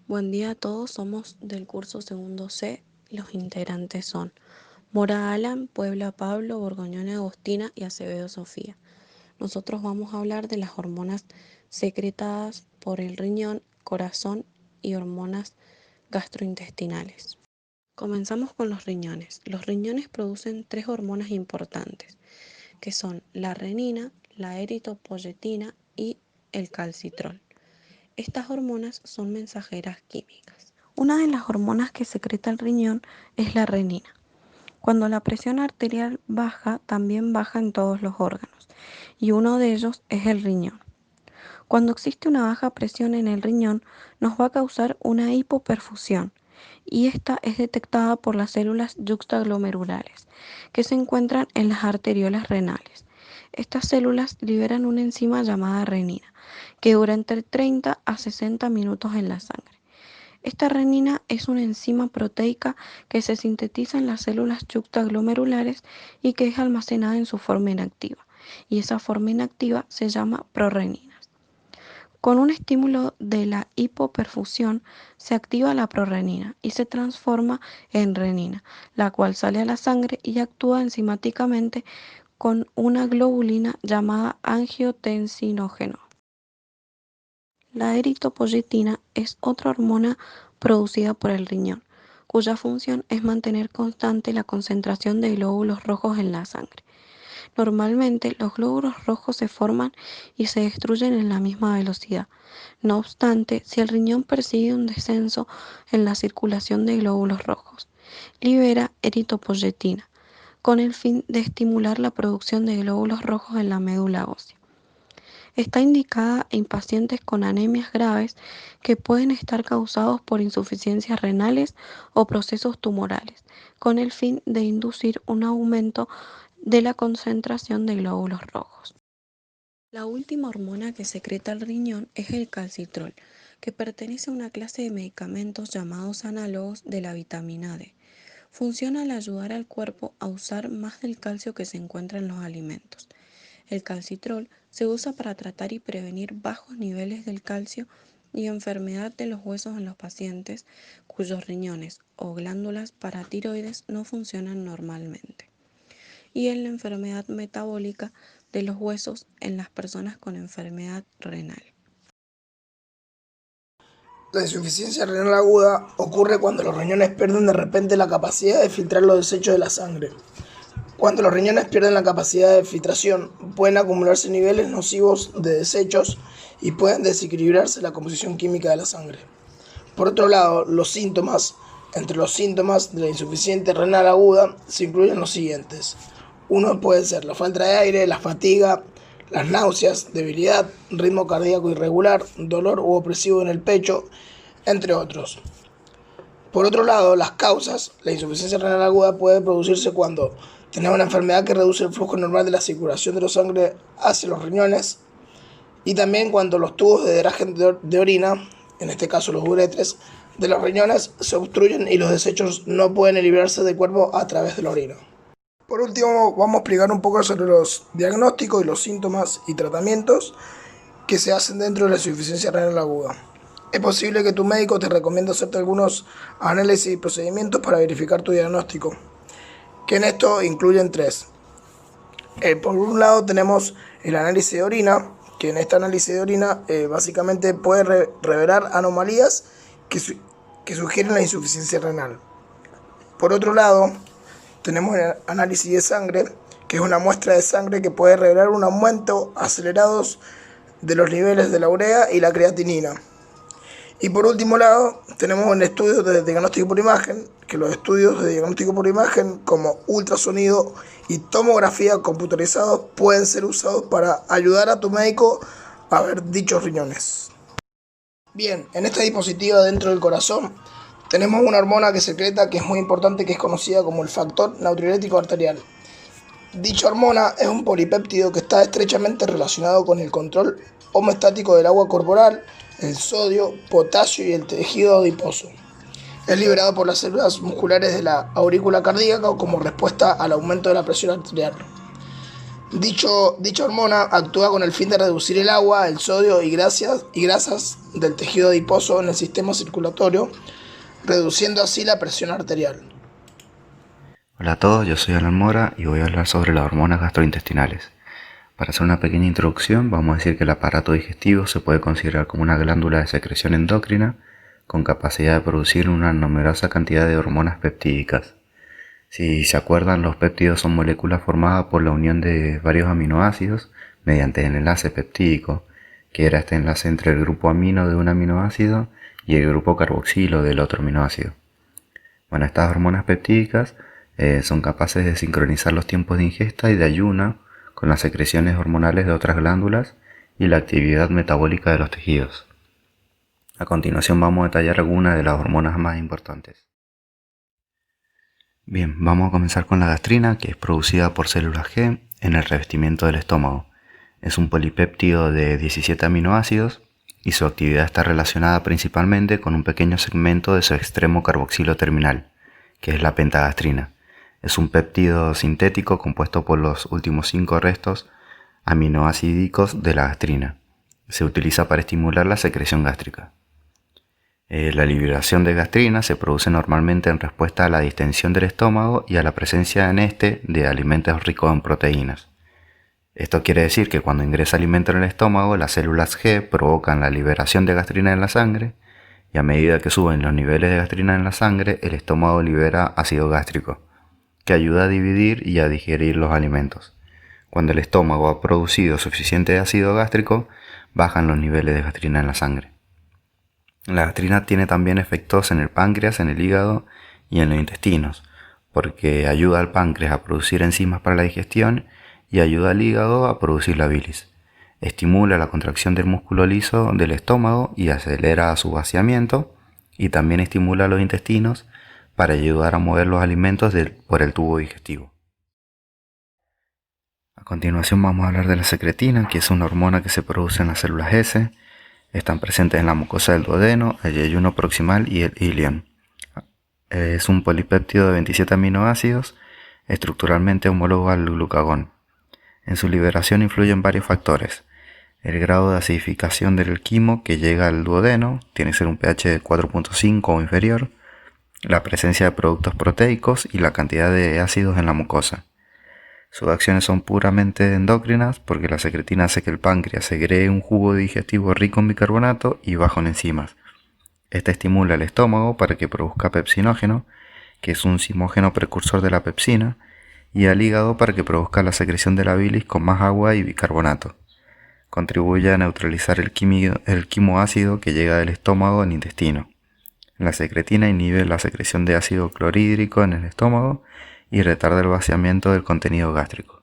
Buen día a todos, somos del curso segundo C. Los integrantes son Mora Alan, Puebla Pablo, Borgoñón Agostina y Acevedo Sofía. Nosotros vamos a hablar de las hormonas secretadas por el riñón, corazón y hormonas gastrointestinales. Comenzamos con los riñones. Los riñones producen tres hormonas importantes, que son la renina, la eritropoyetina y el calcitrol. Estas hormonas son mensajeras químicas. Una de las hormonas que secreta el riñón es la renina. Cuando la presión arterial baja, también baja en todos los órganos, y uno de ellos es el riñón. Cuando existe una baja presión en el riñón, nos va a causar una hipoperfusión, y esta es detectada por las células yuxtaglomerulares, que se encuentran en las arteriolas renales. Estas células liberan una enzima llamada renina, que dura entre 30 a 60 minutos en la sangre. Esta renina es una enzima proteica que se sintetiza en las células yuxtaglomerulares y que es almacenada en su forma inactiva, y esa forma inactiva se llama prorrenina. Con un estímulo de la hipoperfusión se activa la prorrenina y se transforma en renina, la cual sale a la sangre y actúa enzimáticamente con una globulina llamada angiotensinógeno. La eritropoyetina es otra hormona producida por el riñón, cuya función es mantener constante la concentración de glóbulos rojos en la sangre. Normalmente los glóbulos rojos se forman y se destruyen en la misma velocidad. No obstante, si el riñón percibe un descenso en la circulación de glóbulos rojos, libera eritropoyetina, con el fin de estimular la producción de glóbulos rojos en la médula ósea. Está indicada en pacientes con anemias graves que pueden estar causados por insuficiencias renales o procesos tumorales, con el fin de inducir un aumento de la concentración de glóbulos rojos. La última hormona que secreta el riñón es el calcitrol, que pertenece a una clase de medicamentos llamados análogos de la vitamina D. Funciona al ayudar al cuerpo a usar más del calcio que se encuentra en los alimentos. El calcitrol se usa para tratar y prevenir bajos niveles del calcio y enfermedad de los huesos en los pacientes cuyos riñones o glándulas paratiroides no funcionan normalmente, y en la enfermedad metabólica de los huesos en las personas con enfermedad renal. La insuficiencia renal aguda ocurre cuando los riñones pierden de repente la capacidad de filtrar los desechos de la sangre. Cuando los riñones pierden la capacidad de filtración, pueden acumularse niveles nocivos de desechos y pueden desequilibrarse la composición química de la sangre. Por otro lado, entre los síntomas de la insuficiencia renal aguda se incluyen los siguientes. Uno puede ser la falta de aire, la fatiga, las náuseas, debilidad, ritmo cardíaco irregular, dolor u opresivo en el pecho, entre otros. Por otro lado, las causas, la insuficiencia renal aguda puede producirse cuando tenemos una enfermedad que reduce el flujo normal de la circulación de la sangre hacia los riñones, y también cuando los tubos de drenaje de orina, en este caso los uretres, de los riñones se obstruyen y los desechos no pueden liberarse del cuerpo a través de la orina. Por último, vamos a explicar un poco sobre los diagnósticos y los síntomas y tratamientos que se hacen dentro de la insuficiencia renal aguda. Es posible que tu médico te recomiende hacerte algunos análisis y procedimientos para verificar tu diagnóstico, que en esto incluyen tres. Por un lado tenemos el análisis de orina, que en este análisis de orina básicamente puede revelar anomalías que sugieren la insuficiencia renal. Por otro lado, tenemos el análisis de sangre, que es una muestra de sangre que puede revelar un aumento acelerado de los niveles de la urea y la creatinina. Y por último lado, tenemos el estudio de diagnóstico por imagen, que los estudios de diagnóstico por imagen como ultrasonido y tomografía computarizados pueden ser usados para ayudar a tu médico a ver dichos riñones. Bien, en esta diapositiva dentro del corazón tenemos una hormona que secreta que es muy importante, que es conocida como el factor natriurético arterial. Dicha hormona es un polipéptido que está estrechamente relacionado con el control homeostático del agua corporal, el sodio, potasio y el tejido adiposo. Es liberado por las células musculares de la aurícula cardíaca como respuesta al aumento de la presión arterial. Dicha hormona actúa con el fin de reducir el agua, el sodio y grasas del tejido adiposo en el sistema circulatorio, reduciendo así la presión arterial. Hola a todos, yo soy Alan Mora y voy a hablar sobre las hormonas gastrointestinales. Para hacer una pequeña introducción, vamos a decir que el aparato digestivo se puede considerar como una glándula de secreción endocrina con capacidad de producir una numerosa cantidad de hormonas peptídicas. Si se acuerdan, los péptidos son moléculas formadas por la unión de varios aminoácidos mediante el enlace peptídico, que era este enlace entre el grupo amino de un aminoácido y el grupo carboxilo del otro aminoácido. Bueno, estas hormonas peptídicas son capaces de sincronizar los tiempos de ingesta y de ayuno con las secreciones hormonales de otras glándulas y la actividad metabólica de los tejidos. A continuación vamos a detallar algunas de las hormonas más importantes. Bien, vamos a comenzar con la gastrina, que es producida por células G en el revestimiento del estómago. Es un polipéptido de 17 aminoácidos y su actividad está relacionada principalmente con un pequeño segmento de su extremo carboxilo terminal, que es la pentagastrina. Es un péptido sintético compuesto por los últimos 5 restos aminoácidicos de la gastrina. Se utiliza para estimular la secreción gástrica. La liberación de gastrina se produce normalmente en respuesta a la distensión del estómago y a la presencia en este de alimentos ricos en proteínas. Esto quiere decir que cuando ingresa alimento en el estómago, las células G provocan la liberación de gastrina en la sangre y a medida que suben los niveles de gastrina en la sangre, el estómago libera ácido gástrico, que ayuda a dividir y a digerir los alimentos. Cuando el estómago ha producido suficiente ácido gástrico, bajan los niveles de gastrina en la sangre. La gastrina tiene también efectos en el páncreas, en el hígado y en los intestinos, porque ayuda al páncreas a producir enzimas para la digestión y ayuda al hígado a producir la bilis. Estimula la contracción del músculo liso del estómago y acelera su vaciamiento, y también estimula los intestinos para ayudar a mover los alimentos por el tubo digestivo. A continuación vamos a hablar de la secretina, que es una hormona que se produce en las células S. Están presentes en la mucosa del duodeno, el yeyuno proximal y el ilion. Es un polipéptido de 27 aminoácidos, estructuralmente homólogo al glucagón. En su liberación influyen varios factores. El grado de acidificación del quimo que llega al duodeno tiene que ser un pH de 4.5 o inferior, la presencia de productos proteicos y la cantidad de ácidos en la mucosa. Sus acciones son puramente endocrinas porque la secretina hace que el páncreas segregue un jugo digestivo rico en bicarbonato y bajo en enzimas. Este estimula el estómago para que produzca pepsinógeno, que es un zimógeno precursor de la pepsina, y al hígado para que produzca la secreción de la bilis con más agua y bicarbonato. Contribuye a neutralizar el quimo ácido que llega del estómago al intestino. La secretina inhibe la secreción de ácido clorhídrico en el estómago y retarda el vaciamiento del contenido gástrico.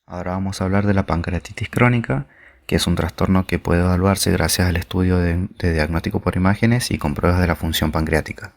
Ahora vamos a hablar de la pancreatitis crónica, que es un trastorno que puede evaluarse gracias al estudio de diagnóstico por imágenes y con pruebas de la función pancreática.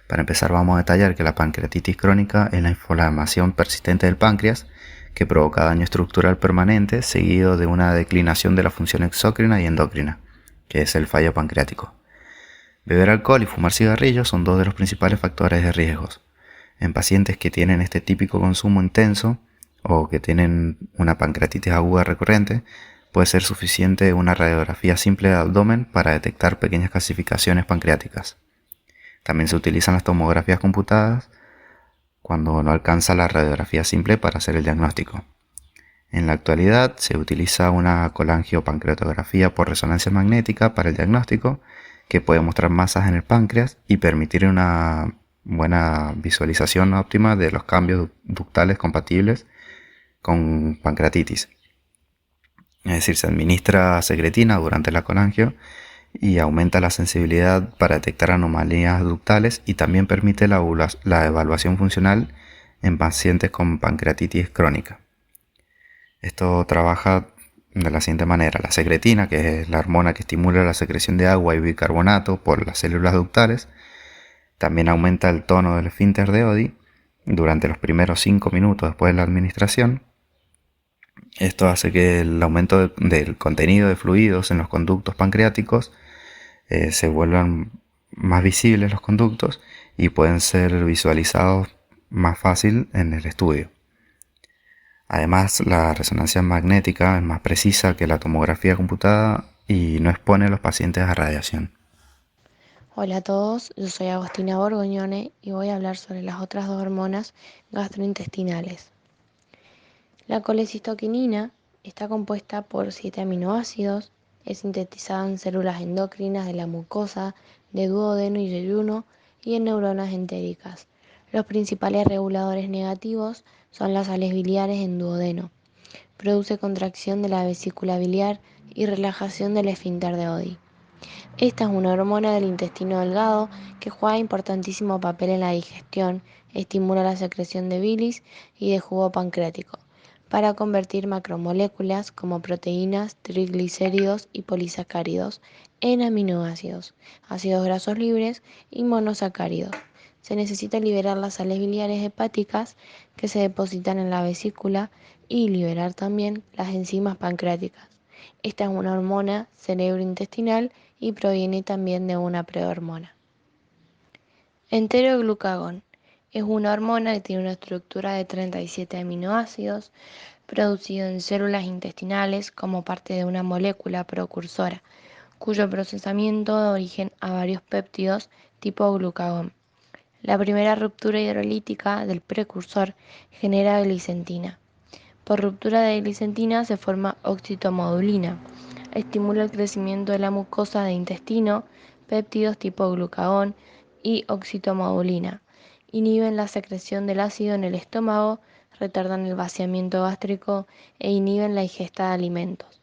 Para empezar vamos a detallar que la pancreatitis crónica es la inflamación persistente del páncreas que provoca daño estructural permanente seguido de una declinación de la función exócrina y endocrina, que es el fallo pancreático. Beber alcohol y fumar cigarrillos son dos de los principales factores de riesgos. En pacientes que tienen este típico consumo intenso o que tienen una pancreatitis aguda recurrente, puede ser suficiente una radiografía simple de abdomen para detectar pequeñas calcificaciones pancreáticas. También se utilizan las tomografías computadas cuando no alcanza la radiografía simple para hacer el diagnóstico. En la actualidad se utiliza una colangiopancreatografía por resonancia magnética para el diagnóstico, que puede mostrar masas en el páncreas y permitir una buena visualización óptima de los cambios ductales compatibles con pancreatitis. Es decir, se administra secretina durante la colangio y aumenta la sensibilidad para detectar anomalías ductales y también permite la evaluación funcional en pacientes con pancreatitis crónica. Esto trabaja de la siguiente manera. La secretina, que es la hormona que estimula la secreción de agua y bicarbonato por las células ductales, también aumenta el tono del esfínter de Oddi durante los primeros 5 minutos después de la administración. Esto hace que el aumento del contenido de fluidos en los conductos pancreáticos se vuelvan más visibles los conductos y pueden ser visualizados más fácil en el estudio. Además, la resonancia magnética es más precisa que la tomografía computada y no expone a los pacientes a radiación. Hola a todos, yo soy Agostina Borgoñone y voy a hablar sobre las otras dos hormonas gastrointestinales. La colecistoquinina está compuesta por 7 aminoácidos, es sintetizada en células endocrinas de la mucosa, de duodeno y yeyuno y en neuronas entéricas. Los principales reguladores negativos son las sales biliares en duodeno. Produce contracción de la vesícula biliar y relajación del esfínter de Oddi. Esta es una hormona del intestino delgado que juega importantísimo papel en la digestión, estimula la secreción de bilis y de jugo pancreático, para convertir macromoléculas como proteínas, triglicéridos y polisacáridos en aminoácidos, ácidos grasos libres y monosacáridos. Se necesita liberar las sales biliares hepáticas que se depositan en la vesícula y liberar también las enzimas pancreáticas. Esta es una hormona cerebrointestinal y proviene también de una prehormona. Enteroglucagón es una hormona que tiene una estructura de 37 aminoácidos, producido en células intestinales como parte de una molécula precursora, cuyo procesamiento da origen a varios péptidos tipo glucagón. La primera ruptura hidrolítica del precursor genera glicentina. Por ruptura de glicentina se forma oxitomodulina. Estimula el crecimiento de la mucosa de intestino, péptidos tipo glucagón y oxitomodulina. Inhiben la secreción del ácido en el estómago, retardan el vaciamiento gástrico e inhiben la ingesta de alimentos.